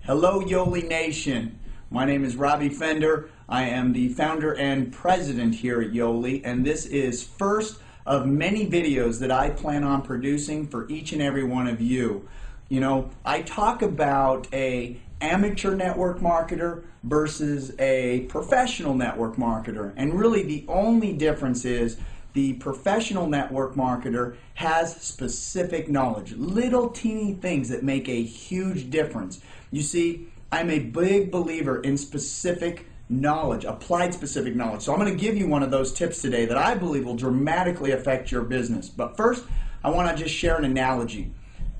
Hello Yoli Nation, my name is Robby Fender. I am the founder and president here at Yoli, and this is first of many videos that I plan on producing for each and every one of you. You know, I talk about a amateur network marketer versus a professional network marketer, and really the only difference is the professional network marketer has specific knowledge, little teeny things that make a huge difference. You see, I'm a big believer in specific knowledge, applied specific knowledge. So I'm going to give you one of those tips today that I believe will dramatically affect your business. But first, I want to just share an analogy.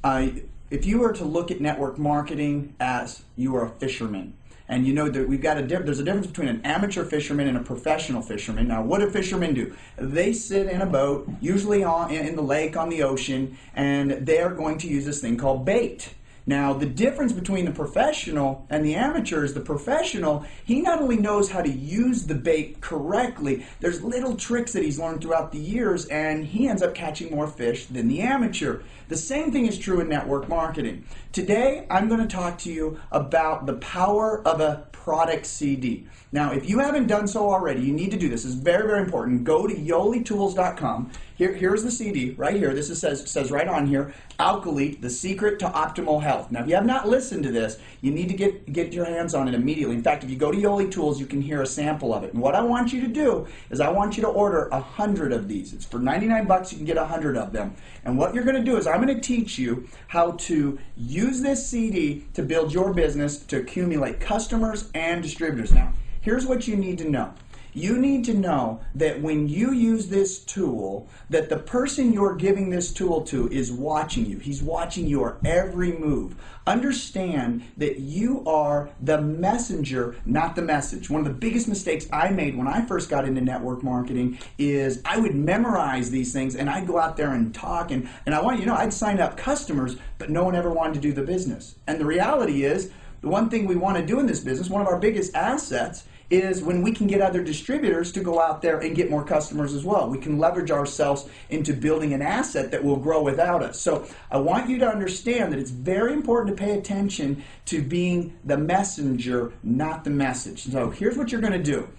If you were to look at network marketing as you are a fisherman, and you know that there's a difference between an amateur fisherman and a professional fisherman. Now, what do fishermen do? They sit in a boat, usually in the lake, on the ocean, and they are going to use this thing called bait. Now, the difference between the professional and the amateur is the professional, he not only knows how to use the bait correctly, there's little tricks that he's learned throughout the years, and he ends up catching more fish than the amateur. The same thing is true in network marketing. Today, I'm going to talk to you about the power of a product CD. Now, if you haven't done so already, you need to do this. It's very, very important. Go to yolitools.com. Here's the CD right here. This says right on here, Alkalete, the secret to optimal health. Now, if you have not listened to this, you need to get your hands on it immediately. In fact, if you go to Yoli Tools, you can hear a sample of it. And what I want you to do is I want you to order 100 of these. It's for 99 bucks. You can get 100 of them. And what you're going to do is I'm going to teach you how to use this CD to build your business, to accumulate customers and distributors. Now, here's what you need to know. You need to know that when you use this tool, that the person you're giving this tool to is watching you. He's watching your every move. Understand that you are the messenger, not the message. One of the biggest mistakes I made when I first got into network marketing is I would memorize these things and I'd go out there and talk and I want you to know I'd sign up customers, but no one ever wanted to do the business. And the reality is, the one thing we want to do in this business, one of our biggest assets, is when we can get other distributors to go out there and get more customers as well. We can leverage ourselves into building an asset that will grow without us. So I want you to understand that it's very important to pay attention to being the messenger, not the message. So here's what you're going to do.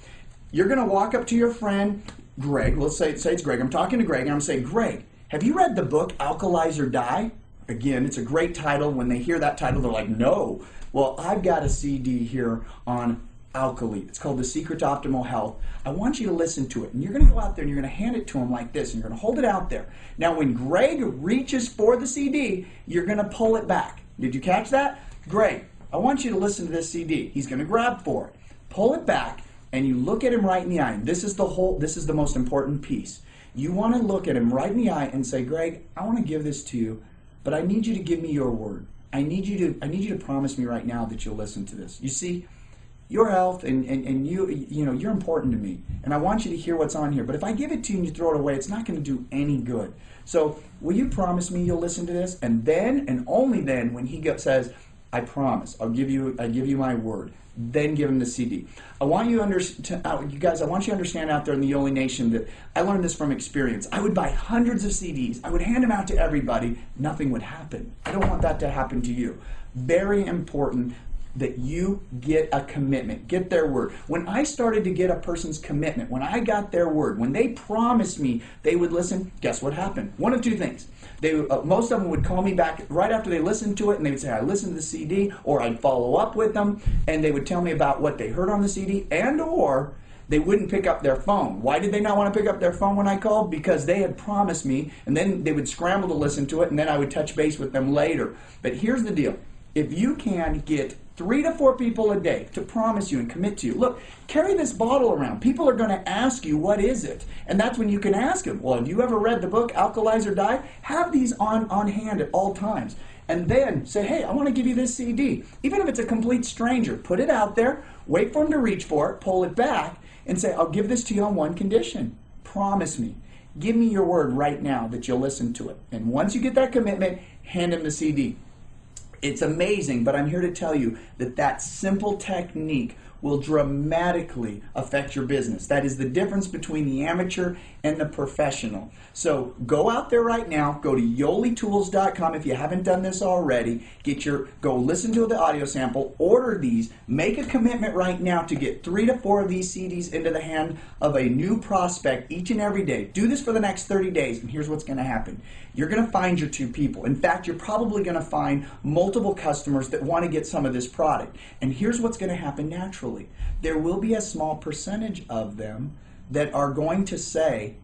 You're going to walk up to your friend, Greg. Let's say it's Greg. I'm talking to Greg, and I'm saying, Greg, have you read the book Alkalize or Die? Again, it's a great title. When they hear that title, they're like, no. Well, I've got a CD here on Alkalete. It's called The Secret to Optimal Health. I want you to listen to it. And you're going to go out there and you're going to hand it to him like this. And you're going to hold it out there. Now, when Greg reaches for the CD, you're going to pull it back. Did you catch that? Greg, I want you to listen to this CD. He's going to grab for it. Pull it back, and you look at him right in the eye. And this is the most important piece. You want to look at him right in the eye and say, Greg, I want to give this to you, but I need you to give me your word. I need you to promise me right now that you'll listen to this. You see, your health and you're important to me, and I want you to hear what's on here. But if I give it to you and you throw it away, it's not going to do any good. So will you promise me you'll listen to this? And then, and only then, when he says, I promise, I give you my word, then give him the CD. I want you guys, I want you to understand out there in the Yoli Nation that I learned this from experience. I would buy hundreds of CDs. I would hand them out to everybody. Nothing would happen. I don't want that to happen to you. Very important that you get a commitment, get their word. When I started to get a person's commitment, when I got their word, when they promised me they would listen, guess what happened? One of two things. Most of them would call me back right after they listened to it, and they would say, I listened to the CD, or I'd follow up with them, and they would tell me about what they heard on the CD, and or they wouldn't pick up their phone. Why did they not want to pick up their phone when I called? Because they had promised me, and then they would scramble to listen to it, and then I would touch base with them later. But here's the deal. If you can get 3 to 4 people a day to promise you and commit to you, look, carry this bottle around. People are going to ask you, what is it? And that's when you can ask them, well, have you ever read the book Alkalize or Die? Have these on hand at all times. And then say, hey, I want to give you this CD. Even if it's a complete stranger, put it out there, wait for them to reach for it, pull it back, and say, I'll give this to you on one condition. Promise me. Give me your word right now that you'll listen to it. And once you get that commitment, hand him the CD. It's amazing, but I'm here to tell you that that simple technique will dramatically affect your business. That is the difference between the amateur and the professional. So go out there right now, go to yolitools.com if you haven't done this already, go listen to the audio sample, order these, make a commitment right now to get 3 to 4 of these CDs into the hand of a new prospect each and every day. Do this for the next 30 days, and here's what's going to happen. You're going to find your 2 people. In fact, you're probably going to find multiple customers that want to get some of this product. And here's what's going to happen naturally. There will be a small percentage of them that are going to say,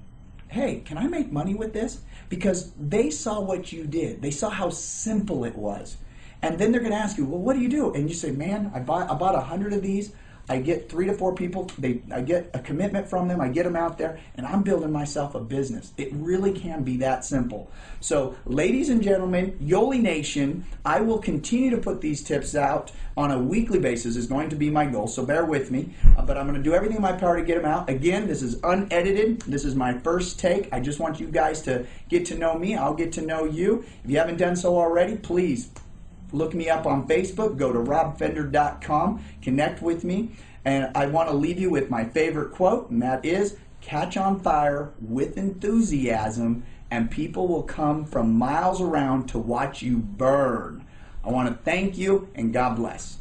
hey, can I make money with this? Because they saw what you did. They saw how simple it was. And then they're going to ask you, well, what do you do? And you say, man, I bought 100 of these. I get 3 to 4 people, I get a commitment from them, I get them out there, and I'm building myself a business. It really can be that simple. So, ladies and gentlemen, Yoli Nation, I will continue to put these tips out on a weekly basis is going to be my goal, so bear with me. But I'm going to do everything in my power to get them out. Again, this is unedited. This is my first take. I just want you guys to get to know me. I'll get to know you. If you haven't done so already, please look me up on Facebook, go to robfender.com, connect with me, and I want to leave you with my favorite quote, and that is, catch on fire with enthusiasm, and people will come from miles around to watch you burn. I want to thank you, and God bless.